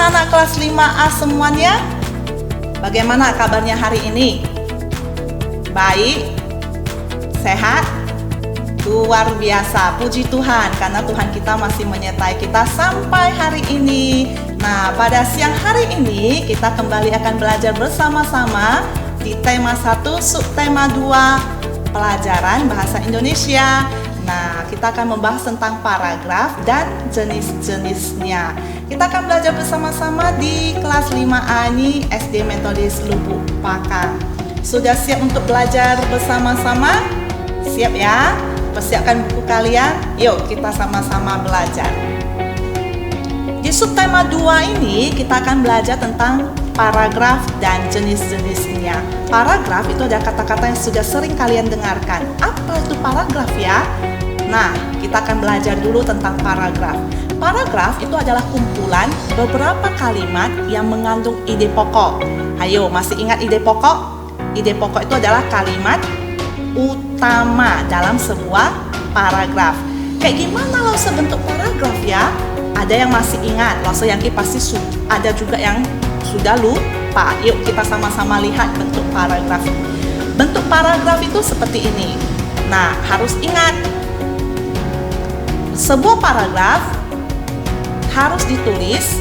anak-anak kelas 5A semuanya? Bagaimana kabarnya hari ini? Baik? Sehat? Luar biasa, puji Tuhan karena Tuhan kita masih menyertai kita sampai hari ini. Nah, pada siang hari ini kita kembali akan belajar bersama-sama di tema 1, subtema 2, pelajaran bahasa Indonesia. Nah, kita akan membahas tentang paragraf dan jenis-jenisnya. Kita akan belajar bersama-sama di kelas 5A ini SD Metodis Lubuk Pakar. Sudah siap untuk belajar bersama-sama? Siap ya? Persiapkan buku kalian. Yuk kita sama-sama belajar. Di subtema 2 ini kita akan belajar tentang paragraf dan jenis-jenisnya. Paragraf itu ada kata-kata yang sudah sering kalian dengarkan. Apa itu paragraf ya? Nah, kita akan belajar dulu tentang paragraf. Paragraf itu adalah kumpulan beberapa kalimat yang mengandung ide pokok. Ayo, masih ingat ide pokok? Ide pokok itu adalah kalimat utama dalam sebuah paragraf. Kayak gimana loh sebentuk paragraf ya? Ada yang masih ingat, loh Yangki pasti ada juga yang sudah lupa. Yuk kita sama-sama lihat bentuk paragraf. Bentuk paragraf itu seperti ini. Nah, harus ingat, sebuah paragraf harus ditulis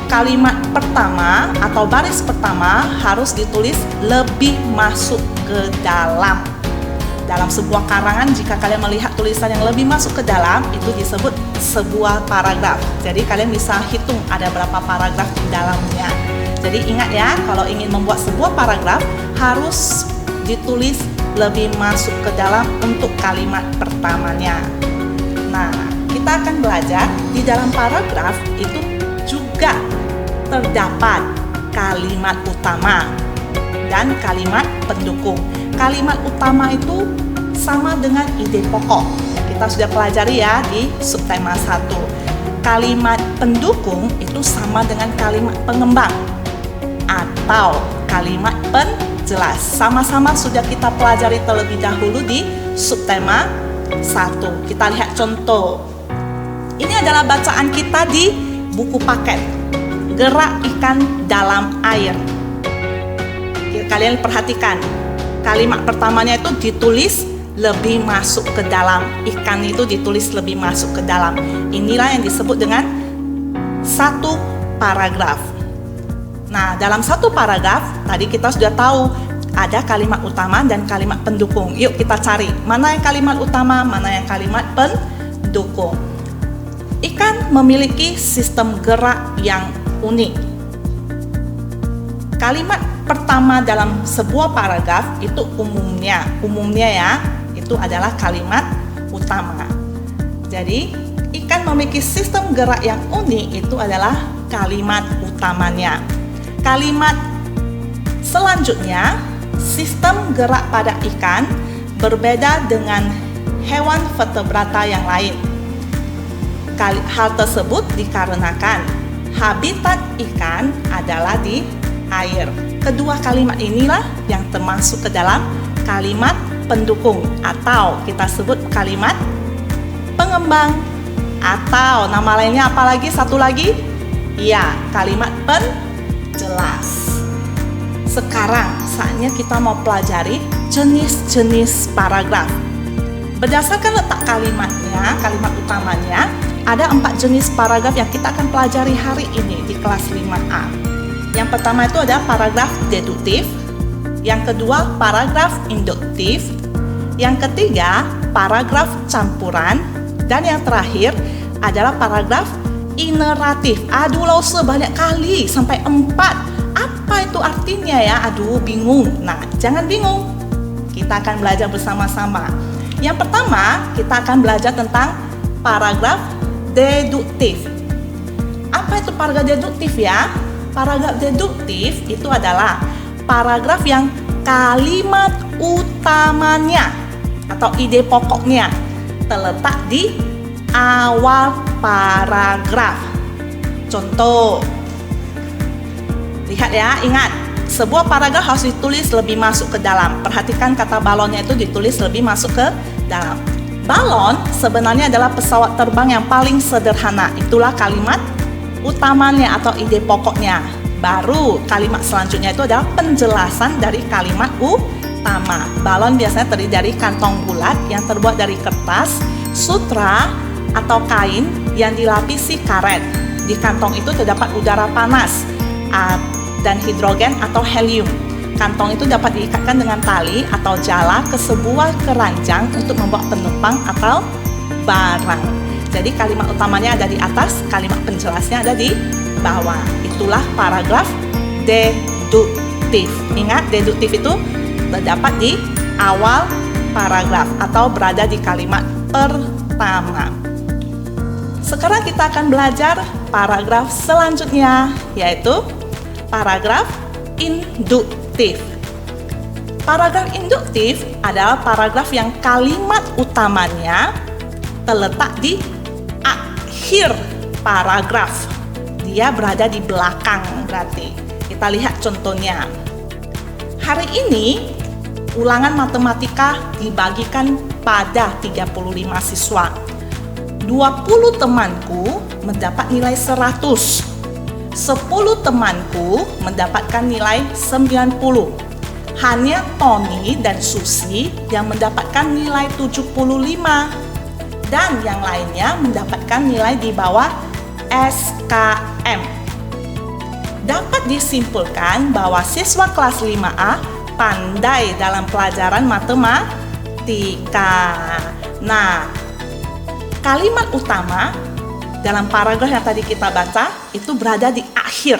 kalimat pertama atau baris pertama harus ditulis lebih masuk ke dalam. Dalam sebuah karangan, jika kalian melihat tulisan yang lebih masuk ke dalam, itu disebut sebuah paragraf. Jadi kalian bisa hitung ada berapa paragraf di dalamnya. Jadi ingat ya, kalau ingin membuat sebuah paragraf harus ditulis lebih masuk ke dalam untuk kalimat pertamanya. Nah, kita akan belajar di dalam paragraf itu juga terdapat kalimat utama dan kalimat pendukung. Kalimat utama itu sama dengan ide pokok. Kita sudah pelajari ya di subtema 1. Kalimat pendukung itu sama dengan kalimat pengembang atau kalimat penjelas. Sama-sama sudah kita pelajari terlebih dahulu di subtema 1. Kita lihat contoh. Ini adalah bacaan kita di buku paket Gerak Ikan Dalam Air. Kalian perhatikan, kalimat pertamanya itu ditulis lebih masuk ke dalam. Ikan itu ditulis lebih masuk ke dalam. Inilah yang disebut dengan satu paragraf. Nah, dalam satu paragraf tadi kita sudah tahu ada kalimat utama dan kalimat pendukung. Yuk kita cari mana yang kalimat utama, mana yang kalimat pendukung. Ikan memiliki sistem gerak yang unik. Kalimat pertama dalam sebuah paragraf itu umumnya ya, itu adalah kalimat utama. Jadi, ikan memiliki sistem gerak yang unik itu adalah kalimat utamanya. Kalimat selanjutnya, sistem gerak pada ikan berbeda dengan hewan vertebrata yang lain. Hal tersebut dikarenakan habitat ikan adalah di air. Kedua kalimat inilah yang termasuk ke dalam kalimat pendukung atau kita sebut kalimat pengembang, atau nama lainnya apa lagi? Satu lagi? Iya, kalimat penjelas. Sekarang saatnya kita mau pelajari jenis-jenis paragraf. Berdasarkan letak kalimatnya, kalimat utamanya, ada 4 jenis paragraf yang kita akan pelajari hari ini di kelas 5A. Yang pertama itu ada paragraf deduktif, yang kedua paragraf induktif, yang ketiga paragraf campuran, dan yang terakhir adalah paragraf ineratif. Aduh, lo sebanyak kali sampai 4. Apa itu artinya ya? Aduh, bingung. Nah, jangan bingung. Kita akan belajar bersama-sama. Yang pertama, kita akan belajar tentang paragraf deduktif. Apa itu paragraf deduktif ya? Paragraf deduktif itu adalah paragraf yang kalimat utamanya atau ide pokoknya terletak di awal paragraf. Contoh, lihat ya, ingat, sebuah paragraf harus ditulis lebih masuk ke dalam. Perhatikan kata balonnya itu ditulis lebih masuk ke dalam. Balon sebenarnya adalah pesawat terbang yang paling sederhana. Itulah kalimat utamanya atau ide pokoknya. Baru kalimat selanjutnya itu adalah penjelasan dari kalimat utama. Balon biasanya terdiri dari kantong bulat yang terbuat dari kertas, sutra atau kain yang dilapisi karet. Di kantong itu terdapat udara panas dan hidrogen atau helium. Kantong itu dapat diikatkan dengan tali atau jala ke sebuah keranjang untuk membawa penumpang atau barang. Jadi kalimat utamanya ada di atas, kalimat penjelasnya ada di bawah. Itulah paragraf deduktif. Ingat, deduktif itu terdapat di awal paragraf atau berada di kalimat pertama. Sekarang kita akan belajar paragraf selanjutnya, yaitu paragraf induktif. Paragraf induktif adalah paragraf yang kalimat utamanya terletak di akhir paragraf. Dia berada di belakang berarti. Kita lihat contohnya. Hari ini ulangan matematika dibagikan pada 35 siswa. 20 temanku mendapat nilai 100. 10 temanku mendapatkan nilai 90. Hanya Tony dan Susi yang mendapatkan nilai 75. Dan yang lainnya mendapatkan nilai di bawah SKM. Dapat disimpulkan bahwa siswa kelas 5A pandai dalam pelajaran matematika. Nah, kalimat utama dalam paragraf yang tadi kita baca itu berada di akhir,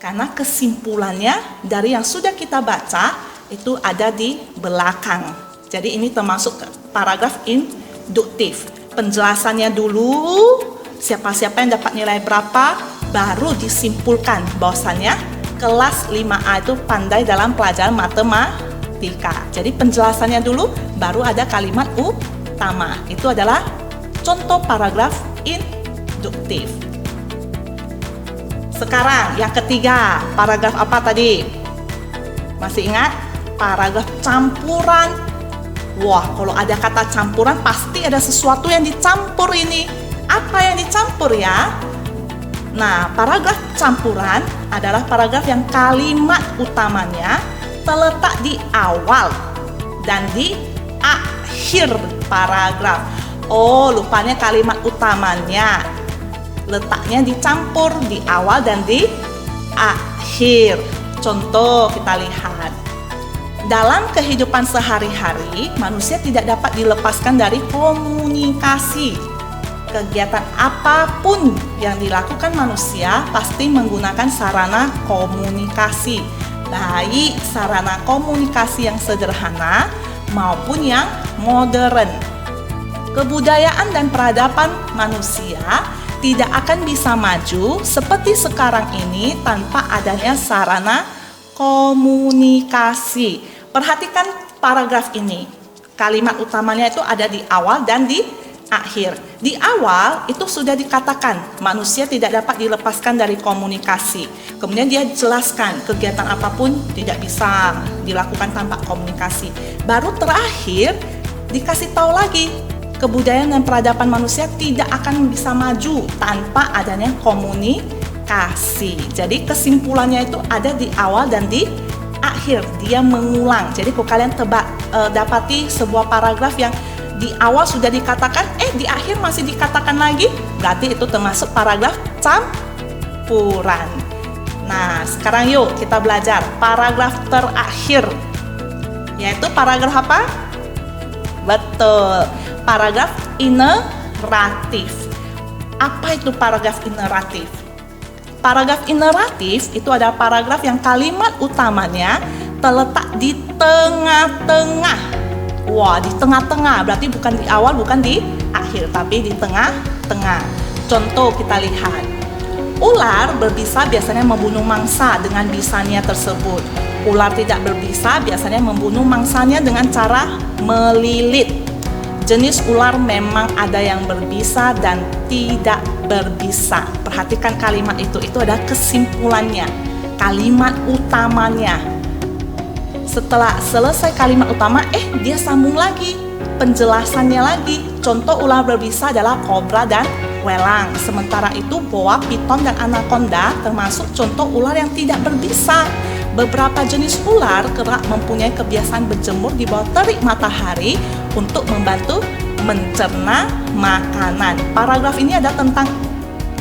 karena kesimpulannya dari yang sudah kita baca itu ada di belakang. Jadi ini termasuk paragraf induktif. Penjelasannya dulu, siapa-siapa yang dapat nilai berapa, baru disimpulkan bahwasannya kelas 5A itu pandai dalam pelajaran matematika. Jadi penjelasannya dulu, baru ada kalimat utama. Itu adalah contoh paragraf induktif. Sekarang yang ketiga, paragraf apa tadi? Masih ingat? Paragraf campuran. Wah, kalau ada kata campuran pasti ada sesuatu yang dicampur ini. Apa yang dicampur ya? Nah, paragraf campuran adalah paragraf yang kalimat utamanya terletak di awal dan di akhir paragraf. Oh, lupanya kalimat utamanya letaknya dicampur di awal dan di akhir. Contoh kita lihat. Dalam kehidupan sehari-hari, manusia tidak dapat dilepaskan dari komunikasi. Kegiatan apapun yang dilakukan manusia pasti menggunakan sarana komunikasi, baik sarana komunikasi yang sederhana maupun yang modern. Kebudayaan dan peradaban manusia tidak akan bisa maju seperti sekarang ini tanpa adanya sarana komunikasi. Perhatikan paragraf ini. Kalimat utamanya itu ada di awal dan di akhir. Di awal itu sudah dikatakan manusia tidak dapat dilepaskan dari komunikasi. Kemudian dia jelaskan kegiatan apapun tidak bisa dilakukan tanpa komunikasi. Baru terakhir dikasih tahu lagi kebudayaan dan peradaban manusia tidak akan bisa maju tanpa adanya komunikasi. Jadi kesimpulannya itu ada di awal dan di akhir. Dia mengulang. Jadi kalau kalian dapati sebuah paragraf yang di awal sudah dikatakan, di akhir masih dikatakan lagi, berarti itu termasuk paragraf campuran. Nah, sekarang yuk kita belajar paragraf terakhir, yaitu paragraf apa? Betul, paragraf ineratif. Apa itu paragraf ineratif? Paragraf ineratif itu adalah paragraf yang kalimat utamanya terletak di tengah-tengah. Wah, di tengah-tengah, berarti bukan di awal, bukan di akhir, tapi di tengah-tengah. Contoh kita lihat. Ular berbisa biasanya membunuh mangsa dengan bisanya tersebut. Ular tidak berbisa biasanya membunuh mangsanya dengan cara melilit. Jenis ular memang ada yang berbisa dan tidak berbisa. Perhatikan kalimat itu adalah kesimpulannya, kalimat utamanya. Setelah selesai kalimat utama, dia sambung lagi, penjelasannya lagi. Contoh ular berbisa adalah kobra dan berulang. Sementara itu boa, piton, dan anaconda termasuk contoh ular yang tidak berbisa. Beberapa jenis ular kerap mempunyai kebiasaan berjemur di bawah terik matahari untuk membantu mencerna makanan. Paragraf ini ada tentang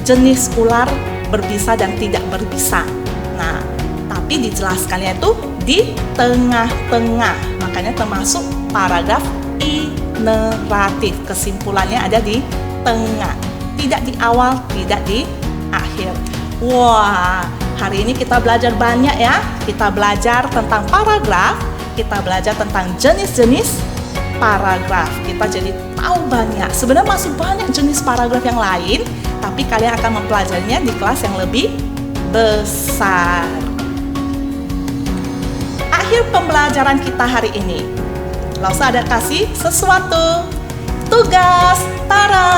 jenis ular berbisa dan tidak berbisa. Nah, tapi dijelaskannya itu di tengah-tengah, makanya termasuk paragraf ineratif. Kesimpulannya ada di tengah, tidak di awal, tidak di akhir. Wah, hari ini kita belajar banyak ya. Kita belajar tentang paragraf, kita belajar tentang jenis-jenis paragraf. Kita jadi tahu banyak. Sebenarnya masih banyak jenis paragraf yang lain, tapi kalian akan mempelajarinya di kelas yang lebih besar. Akhir pembelajaran kita hari ini. Lausa ada kasih sesuatu. Tugas, tara.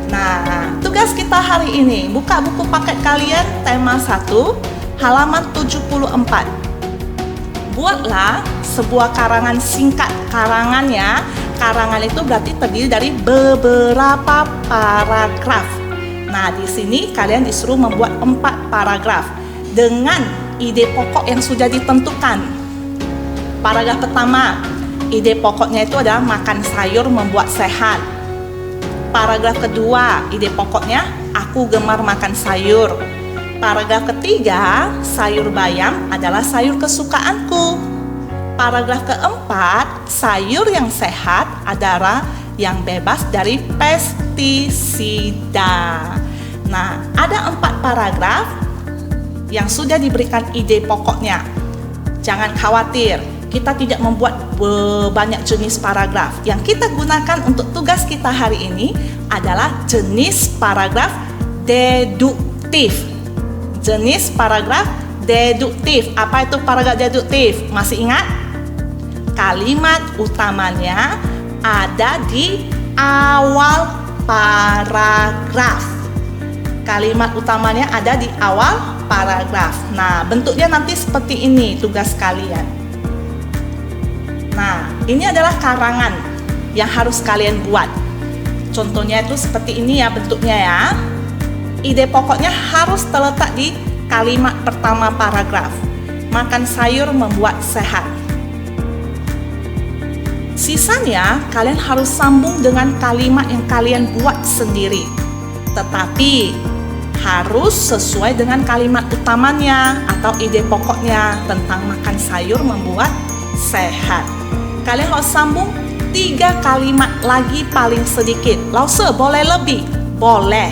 Nah, tugas kita hari ini, buka buku paket kalian tema 1, halaman 74. Buatlah sebuah karangan singkat. Karangannya, karangan itu berarti terdiri dari beberapa paragraf. Nah, di sini kalian disuruh membuat 4 paragraf dengan ide pokok yang sudah ditentukan. Paragraf pertama, ide pokoknya itu adalah makan sayur membuat sehat. Paragraf kedua, ide pokoknya aku gemar makan sayur. Paragraf ketiga, sayur bayam adalah sayur kesukaanku. Paragraf keempat, sayur yang sehat adalah yang bebas dari pestisida. Nah, ada 4 paragraf yang sudah diberikan ide pokoknya. Jangan khawatir, kita tidak membuat banyak jenis paragraf. Yang kita gunakan untuk tugas kita hari ini adalah jenis paragraf deduktif. Jenis paragraf deduktif. Apa itu paragraf deduktif? Masih ingat? Kalimat utamanya ada di awal paragraf. Kalimat utamanya ada di awal paragraf. Nah, bentuknya nanti seperti ini tugas kalian. Nah, ini adalah karangan yang harus kalian buat. Contohnya itu seperti ini ya bentuknya ya. Ide pokoknya harus terletak di kalimat pertama paragraf. Makan sayur membuat sehat. Sisanya kalian harus sambung dengan kalimat yang kalian buat sendiri. Tetapi harus sesuai dengan kalimat utamanya atau ide pokoknya tentang makan sayur membuat sehat. Kalian harus sambung 3 kalimat lagi paling sedikit. Lause boleh lebih? Boleh.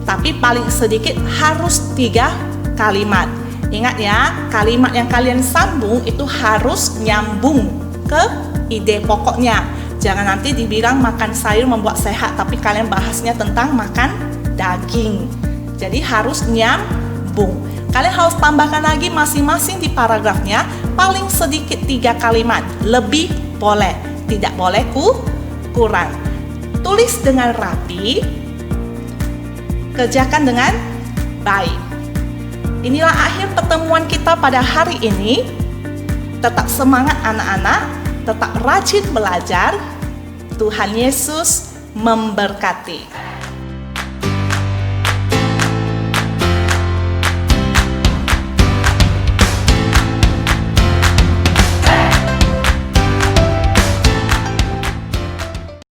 Tapi paling sedikit harus 3 kalimat. Ingat ya, kalimat yang kalian sambung itu harus nyambung ke ide pokoknya. Jangan nanti dibilang makan sayur membuat sehat, tapi kalian bahasnya tentang makan daging. Jadi harus nyambung. Kalian harus tambahkan lagi masing-masing di paragrafnya paling sedikit 3 kalimat. Lebih boleh, tidak boleh kurang. Tulis dengan rapi, kerjakan dengan baik. Inilah akhir pertemuan kita pada hari ini. Tetap semangat anak-anak, tetap rajin belajar. Tuhan Yesus memberkati.